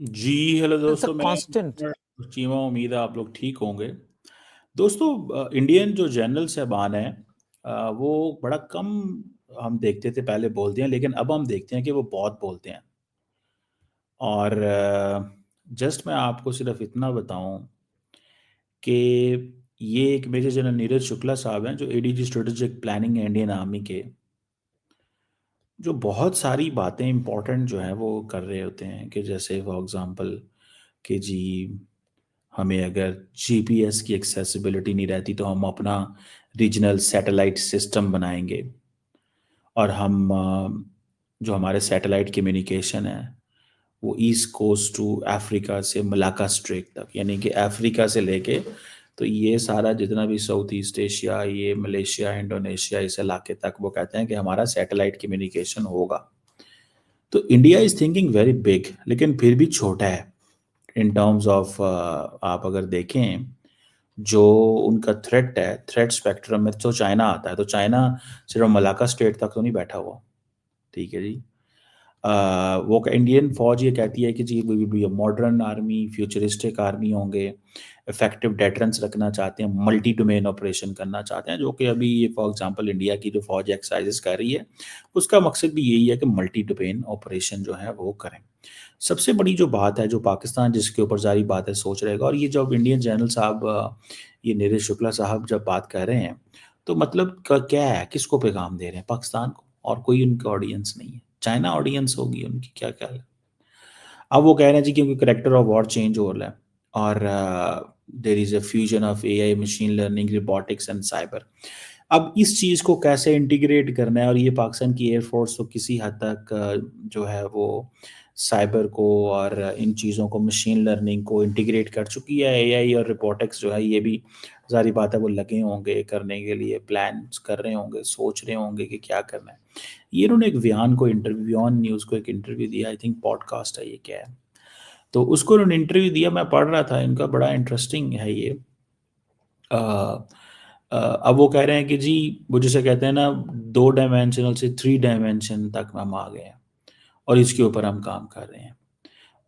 Ji, hello It's a दोस्तों। constant. मैं चीमा उम्मीद है आप लोग ठीक होंगे। दोस्तों, इंडियन जो जनरल साहबान हैं, वो बड़ा कम हम देखते थे पहले बोलते हैं, लेकिन अब हम देखते हैं कि वो बहुत बोलते हैं। और जस्ट मैं आपको सिर्फ इतना बताऊं कि ये एक मेजर जनरल नीरज शुक्ला साहब हैं, जो एडीजी स्ट्रेटेजिक प्लानिंग है इंडियन आर्मी के, जो बहुत सारी बातें इंपॉर्टेंट जो हैं वो कर रहे होते हैं। कि जैसे फॉर एग्जांपल कि जी, हमें अगर जीपीएस की एक्सेसिबिलिटी नहीं रहती तो हम अपना रीजनल सैटेलाइट सिस्टम बनाएंगे। और हम जो हमारे सैटेलाइट कम्युनिकेशन है वो ईस्ट कोस्ट टू अफ्रीका से मलाका स्ट्रेट तक, यानी कि अफ्रीका से लेके तो ये सारा जितना भी साउथ ईस्ट एशिया, ये मलेशिया, इंडोनेशिया, इस इलाके तक वो कहते हैं कि हमारा सैटेलाइट कम्युनिकेशन होगा। तो India is thinking very big, लेकिन फिर भी छोटा है इन टर्म्स ऑफ, आप अगर देखें जो उनका थ्रेट है, थ्रेट स्पेक्ट्रम में तो चाइना आता है। तो चाइना सिर्फ मलाका स्टेट तक तो नहीं बैठा हुआ। ठीक है जी। वो इंडियन फौज ये कहती है कि जी we will be a modern army, futuristic army होंगे, इफेक्टिव डेटरेंस रखना चाहते हैं, मल्टी डोमेन ऑपरेशन करना चाहते हैं, जो कि अभी ये फॉर एग्जांपल इंडिया की जो फौज एक्सरसाइजेस कर रही है उसका मकसद भी यही है कि मल्टी डोमेन ऑपरेशन जो है वो करें। सबसे बड़ी जो बात है, जो पाकिस्तान जिसके ऊपर सारी बातें सोच रहेगा, और ये जब इंडियन जनरल साहब, ये नीरज शुक्ला साहब जब बात कर रहे हैं, तो मतलब क्या है, किसको पैगाम दे रहे हैं? पाकिस्तान को। और कोई उनका ऑडियंस नहीं है, चाइना ऑडियंस होगी उनकी, क्या क्या है। अब वो कह रहे हैं जी क्योंकि करेक्टर ऑफ वॉर चेंज हो रहा है, और there is a fusion of AI, machine learning, robotics and cyber. अब इस चीज़ को कैसे इंटीग्रेट करना है, और ये पाकिस्तान की एयरफोर्स तो किसी हद तक जो है वो साइबर को और इन चीज़ों को, मशीन लर्निंग को इंटीग्रेट कर चुकी है। एआई और रोबोटिक्स जो है ये भी ज़ाहिर बात है वो लगे होंगे करने के लिए, प्लान्स कर रहे होंगे, सोच रहे होंगे कि क्या करना है। ये इन्होंने एक बयान को इंटरव्यू ऑन न्यूज़ को एक इंटरव्यू दिया, आई थिंक पॉडकास्ट है ये, क्या है, तो उसको उन्होंने इंटरव्यू दिया, मैं पढ़ रहा था, इनका बड़ा इंटरेस्टिंग है ये। अब वो कह रहे हैं कि जी, वो जिसे कहते हैं ना, 2 डायमेंशनल से 3 डायमेंशन तक हम आ गए हैं और इसके ऊपर हम काम कर रहे हैं।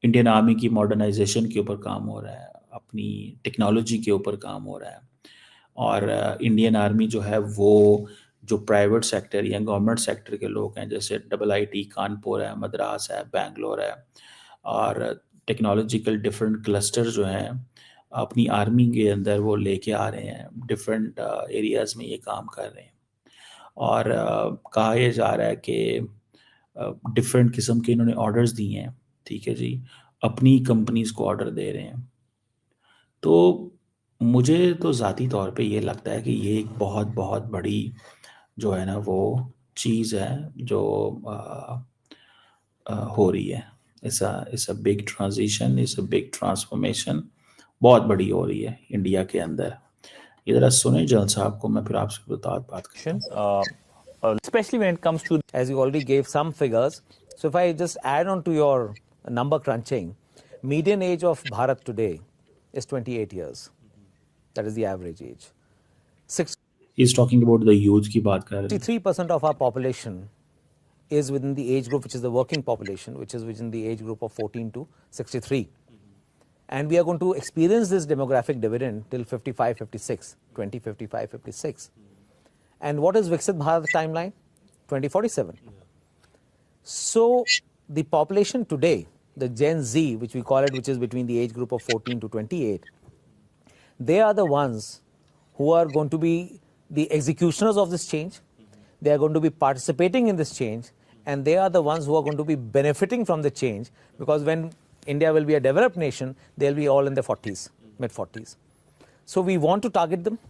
इंडियन आर्मी की मॉडर्नाइजेशन के ऊपर काम हो रहा है, अपनी टेक्नोलॉजी के ऊपर काम हो रहा है। और इंडियन आर्मी जो है वो, जो प्राइवेट सेक्टर या गवर्नमेंट सेक्टर के लोग हैं, जैसे डबल आईटी कानपुर है, मद्रास है, बेंगलोर है, और टेक्नोलॉजिकल डिफरेंट क्लस्टर जो हैं अपनी आर्मी के अंदर वो लेके आ रहे हैं, डिफरेंट एरियाज़ में ये काम कर रहे हैं। और कहा यह जा रहा है कि डिफरेंट किस्म के इन्होंने ऑर्डर्स दिए हैं। ठीक है जी, अपनी कंपनीज को ऑर्डर दे रहे हैं। तो मुझे तो ज़ाती तौर पे ये लगता है कि ये एक बहुत बहुत बड़ी जो है ना वो चीज़ है जो हो रही है। It's a big transition, it's a big transformation, बहुत बड़ी हो रही है इंडिया के अंदर। ये ज़रा सुने जल साहब को, मैं फिर आपसे बात करता हूँ। Especially when it comes to, as you already gave some figures. So if I just add on to your number crunching, median age of Bharat today is 28 years. That is the average age. He's talking about the youth की बात कर रहे हैं। 63% of our population is within the age group, which is the working population, which is within the age group of 14 to 63. And we are going to experience this demographic dividend till 55, 56, 2055, 56. And what is Viksit Bharat timeline? 2047. So the population today, the Gen Z, which we call it, which is between the age group of 14 to 28, they are the ones who are going to be the executioners of this change. They are going to be participating in this change, and they are the ones who are going to be benefiting from the change, because when India will be a developed nation, they'll be all in their 40s, mid 40s. So we want to target them.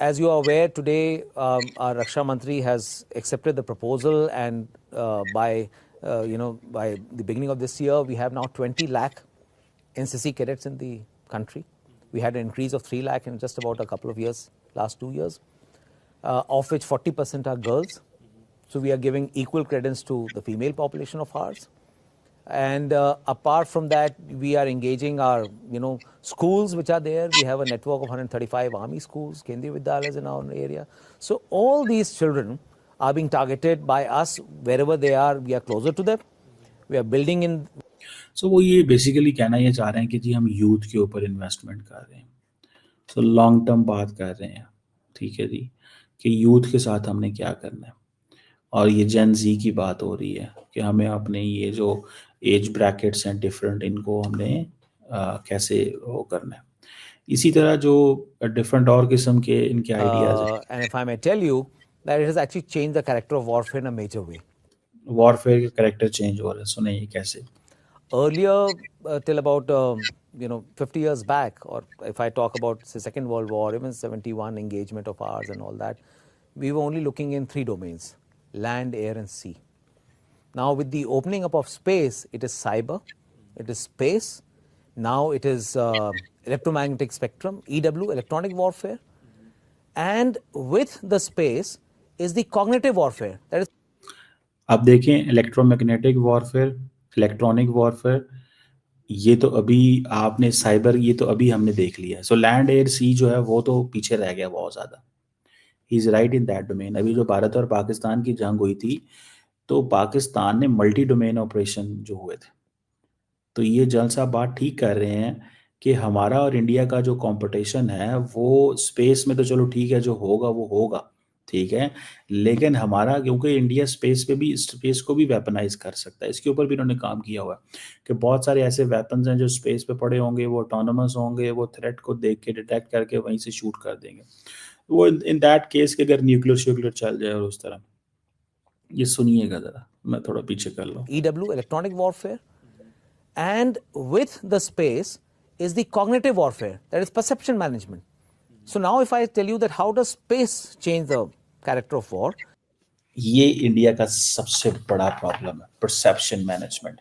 As you are aware, today our Raksha Mantri has accepted the proposal, and by the beginning of this year, we have now 20 lakh NCC cadets in the country. We had an increase of 3 lakh in just about a couple of years, last 2 years, of which 40% are girls. So we are giving equal credence to the female population of ours. And apart from that, we are engaging our schools which are there. We have a network of 135 army schools, Kendriya Vidyalayas in our area. So all these children are being targeted by us wherever they are. We are closer to them. We are building in. सो वो ये basically कहना ये चाह रहे हैं कि जी हम youth के ऊपर इन्वेस्टमेंट कर रहे हैं, सो लॉन्ग टर्म बात कर रहे हैं, ठीक है जी, कि यूथ के साथ हमने क्या करना है। और ये जेन जी की बात हो रही है कि हमें अपने ये जो एज ब्रैकेट्स हैं डिफरेंट, इनको हमने कैसे वो करना है। इसी तरह जो डिफरेंट और किस्म के इनके आइडियाज़ हैं, And if I may tell you that it has actually changed the character of warfare in a major way. Warfare के करेक्टर चेंज हो रहे हैं, सुने ये कैसे। Earlier, till about 50 years back, or if I talk about say Second World War, even 71 engagement of ours and all that, we were only looking in three domains: land, air, and sea. Now, with the opening up of space, it is cyber, it is space, now it is electromagnetic spectrum, EW, electronic warfare, and with the space is the cognitive warfare. That is आप देखें electromagnetic warfare, electronic warfare, ये तो अभी आपने cyber, ये तो अभी हमने देख लिया है। सो लैंड एयर सी जो है वो तो पीछे रह गया बहुत ज़्यादा। He is right in that domain. अभी जो भारत और पाकिस्तान की जंग हुई थी, तो पाकिस्तान ने मल्टी डोमेन ऑपरेशन जो हुए थे, तो ये जल साहब बात ठीक कर रहे हैं कि हमारा और इंडिया का जो कंपटीशन है वो स्पेस में, तो चलो ठीक है, जो होगा वो होगा, ठीक है, लेकिन हमारा, क्योंकि इंडिया स्पेस पे भी, स्पेस को भी वेपनाइज कर सकता है, इसके ऊपर भी इन्होंने काम किया हुआ है कि बहुत सारे ऐसे वेपन्स हैं जो स्पेस पे पड़े होंगे, वो ऑटोनोमस होंगे, वो थ्रेट को देख के डिटेक्ट करके वहीं से शूट कर देंगे। वो इन दैट केस के अगर न्यूक्लियर श्यूक्लियर चल जाए और उस तरह, ये सुनिएगा ज़रा, मैं थोड़ा पीछे कर लूँ। EW, electronic warfare, and with the space is the cognitive warfare, that is perception management. So now if I tell you that how does space change the character of war, ये इंडिया का सबसे बड़ा problem है, perception management,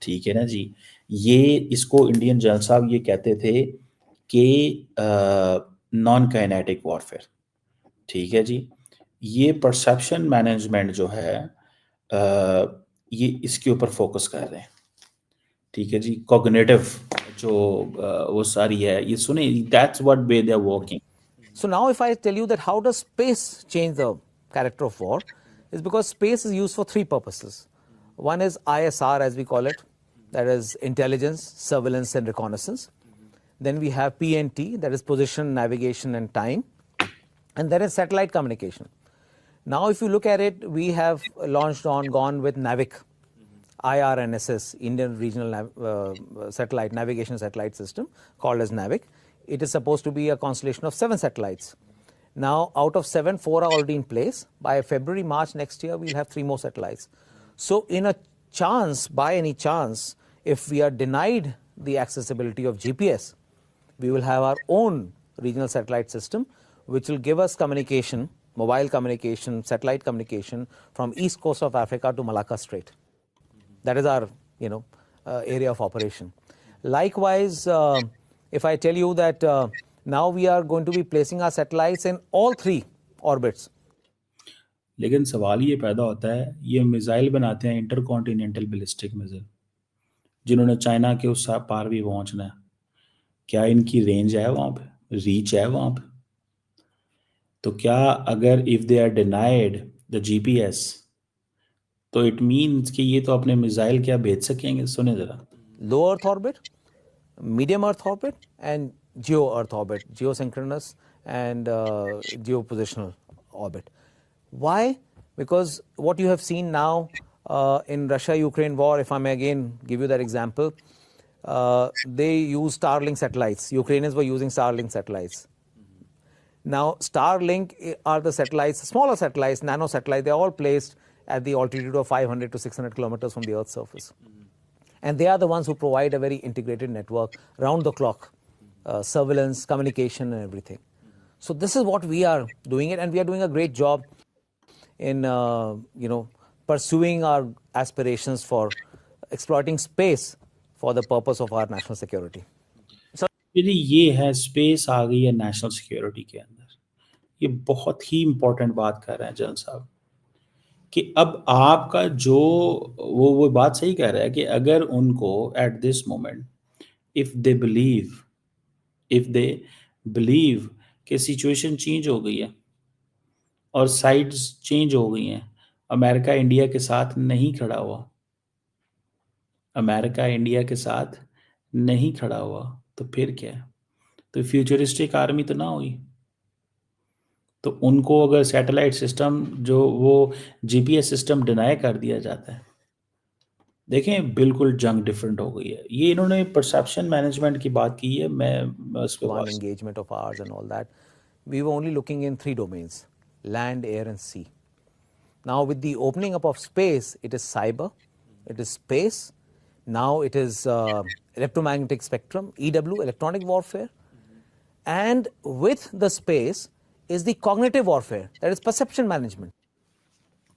ठीक है ना जी। ये इसको इंडियन जनरल साहब ये कहते थे कि नॉन काइनेटिक वॉरफेयर, ठीक है जी। ये परसेप्शन मैनेजमेंट जो है, ये इसके ऊपर फोकस कर रहे हैं, ठीक है जी। कॉग्निटिव जो वो सारी है, ये सुने, that's what way they are working. so now if I tell you that how does space change the character of war, is because space is used for three purposes. One is ISR, as we call it, that is intelligence, surveillance, and reconnaissance. Then we have PNT, that is position, navigation, and time. And there is satellite communication. Now, if you look at it, we have gone with NAVIC, IRNSS, Indian Regional Satellite Navigation Satellite System, called as NAVIC. It is supposed to be a constellation of 7 satellites. Now, out of 7, 4 are already in place. By February, March next year, we'll have 3 more satellites. So, in a chance, by any chance, if we are denied the accessibility of GPS, we will have our own regional satellite system, which will give us communication, mobile communication, satellite communication from east coast of Africa to Malacca Strait. That is our, area of operation. Likewise, if I tell you that now we are going to be placing our satellites in all 3 orbits. लेकिन सवाल ये पैदा होता है, ये missile बनाते हैं inter continental ballistic missile, जिन्होंने चाइना के उस पार भी पहुंचना है, क्या इनकी रेंज है वहाँ पे, रीच है वहाँ पे? तो क्या अगर if they are denied the GPS, तो इट मीन्स कि ये तो अपने मिसाइल क्या भेज सकेंगे? सुने ज़रा। Low Earth orbit, medium Earth orbit, and geo Earth orbit, geosynchronous and geopositional orbit. Why? Because what you have seen now in Russia-Ukraine war, if I may again give you that example, they use Starlink satellites. Ukrainians were using Starlink satellites. Now, Starlink are the satellites, smaller satellites, nano satellites, they're all placed at the altitude of 500 to 600 kilometers from the Earth's surface. And they are the ones who provide a very integrated network, round the clock, surveillance, communication, and everything. So this is what we are doing it, and we are doing a great job in, pursuing our aspirations for exploiting space for the purpose of our national security. यदि ये है, space आ गई है national security के अंदर, ये बहुत ही important बात कर रहे हैं जनरल साहब, कि अब आपका जो वो बात सही कह रहा है कि अगर उनको at this moment, if they believe कि सिचुएशन चेंज हो गई है और साइड्स चेंज हो गई हैं, अमेरिका इंडिया के साथ नहीं खड़ा हुआ, अमेरिका इंडिया के साथ नहीं खड़ा हुआ तो फिर क्या है? तो फ्यूचरिस्टिक आर्मी तो ना हुई। तो उनको अगर सैटेलाइट सिस्टम जो वो जीपीएस सिस्टम डिनाई कर दिया जाता है, देखें बिल्कुल जंग डिफरेंट हो गई है। ये इन्होंने परसेप्शन मैनेजमेंट की बात की है, मैं उस पर One engagement of ours and all that, we were only looking in 3 domains: land, air, and sea. Now, with the opening up of space, it is cyber, it is space, now it is electromagnetic spectrum, EW, electronic warfare, and with the space is the cognitive warfare, that is perception management.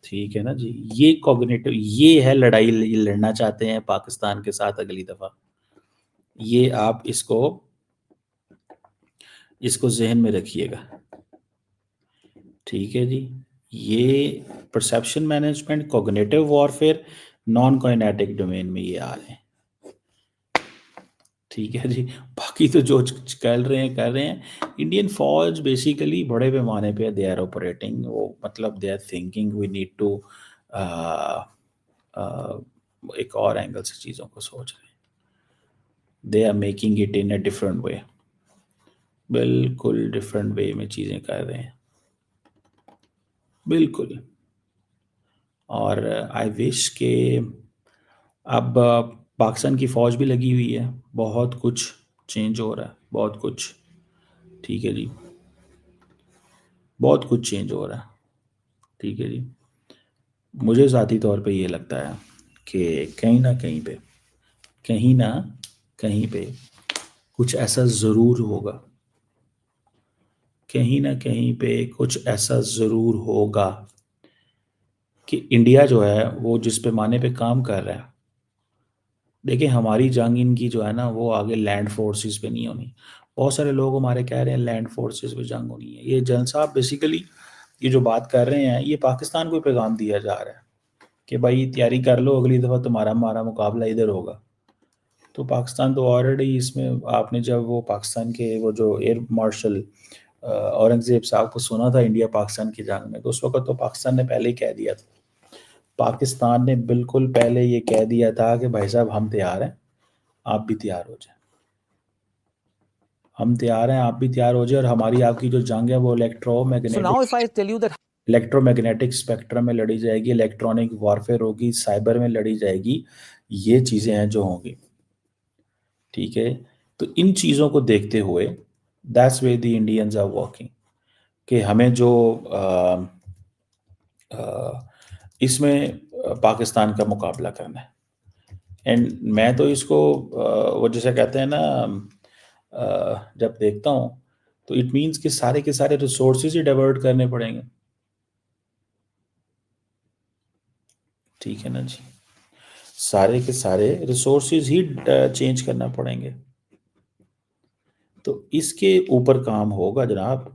ठीक है ना जी, ये cognitive, ये है लड़ाई लड़ना चाहते हैं पाकिस्तान के साथ अगली दफा। ये आप इसको जहन में रखिएगा, ठीक है जी। ये perception management, cognitive warfare, non kinetic domain में ये आ रहे हैं, ठीक है जी। बाकी तो जो कर रहे हैं। इंडियन फौज बेसिकली बड़े पैमाने पे दे आर ऑपरेटिंग, वो मतलब they are thinking we need to एक और एंगल से चीज़ों को सोच रहे हैं। They are making it in a different way, बिल्कुल डिफरेंट वे में चीज़ें कर रहे हैं, बिल्कुल। और आई विश के अब पाकिस्तान की फ़ौज भी लगी हुई है, बहुत कुछ चेंज हो रहा है, बहुत कुछ, ठीक है जी, बहुत कुछ चेंज हो रहा है, ठीक है जी। मुझे ज़ाती तौर पे ये लगता है कि कहीं ना कहीं पे कुछ ऐसा ज़रूर होगा, कहीं ना कहीं पे कुछ ऐसा ज़रूर होगा कि इंडिया जो है वो जिस पैमाने पे काम कर रहा है। देखिए हमारी जंग इनकी जो है ना वो आगे लैंड फोर्सेस पे नहीं होनी। बहुत सारे लोग हमारे कह रहे हैं लैंड फोर्सेस पे जंग होनी है। ये जन साहब बेसिकली ये जो बात कर रहे हैं ये पाकिस्तान को पैगाम दिया जा रहा है कि भाई तैयारी कर लो, अगली दफ़ा तुम्हारा हमारा मुकाबला इधर होगा। तो पाकिस्तान तो ऑलरेडी इसमें, आपने जब वो पाकिस्तान के वो जो एयर मार्शल औरंगज़ेब साहब को सुना था इंडिया पाकिस्तान की जंग में, तो उस वक्त तो पाकिस्तान ने पहले ही कह दिया था, पाकिस्तान ने बिल्कुल पहले ये कह दिया था कि भाई साहब हम तैयार हैं, आप भी तैयार हो जाए, हम तैयार हैं, आप भी तैयार हो जाए। और हमारी आपकी जो जंग है वो So now if I tell you that electromagnetic spectrum में लड़ी जाएगी, इलेक्ट्रॉनिक वॉरफेयर होगी, साइबर में लड़ी जाएगी, ये चीज़ें हैं जो होंगी, ठीक है। तो इन चीज़ों को देखते हुए that's way the Indians are working कि हमें जो इसमें पाकिस्तान का मुकाबला करना है। एंड मैं तो इसको वो जैसे कहते हैं ना, जब देखता हूँ तो इट मीन्स कि सारे के सारे रिसोर्सेज ही डाइवर्ट करने पड़ेंगे, ठीक है ना जी। सारे के सारे रिसोर्सेज ही चेंज करना पड़ेंगे। तो इसके ऊपर काम होगा जनाब,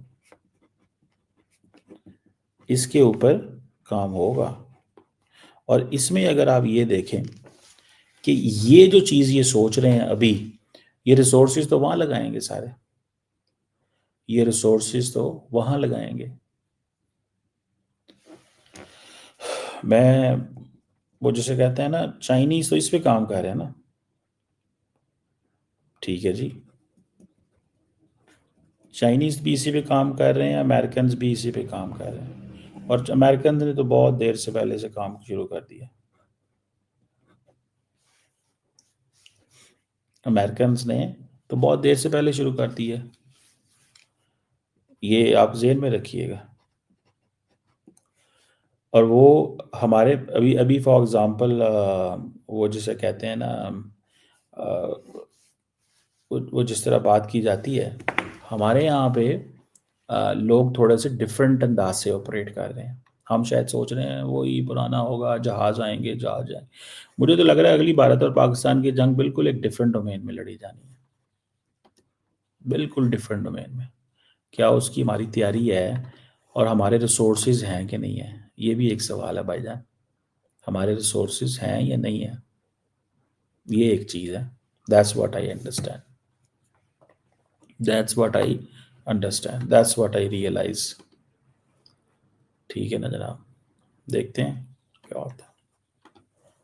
इसके ऊपर काम होगा। और इसमें अगर आप ये देखें कि ये जो चीज़ ये सोच रहे हैं अभी, ये रिसोर्सेज तो वहाँ लगाएंगे सारे, ये रिसोर्सेज तो वहाँ लगाएंगे। मैं वो जैसे कहते हैं ना, चाइनीज़ तो इस पे काम कर रहे हैं ना, ठीक है जी। चाइनीज़ भी इसी पे काम कर रहे हैं, अमेरिकन भी इसी पे काम कर रहे हैं। और अमेरिकन ने तो बहुत देर से पहले से काम शुरू कर दिया, अमेरिकन ने तो बहुत देर से पहले शुरू कर दिया, ये आप जेहन में रखिएगा। और वो हमारे अभी अभी फॉर एग्ज़ाम्पल वो जिसे कहते हैं ना, वो जिस तरह बात की जाती है हमारे यहाँ पे, लोग थोड़े से डिफरेंट अंदाज से ऑपरेट कर रहे हैं। हम शायद सोच रहे हैं वो ही पुराना होगा, जहाज़ आएंगे, जहाज़ आएंगे। मुझे तो लग रहा है अगली भारत और पाकिस्तान की जंग बिल्कुल एक डिफरेंट डोमेन में लड़ी जानी है, बिल्कुल डिफरेंट डोमेन में। क्या उसकी हमारी तैयारी है और हमारे रिसोर्सेज हैं कि नहीं है, ये भी एक सवाल है भाईजान। हमारे रिसोर्सेज हैं या नहीं है, ये एक चीज़ है। That's what I understand, that's what I understand, that's what I realise, ठीक है ना जनाब। देखते हैं क्या होता है।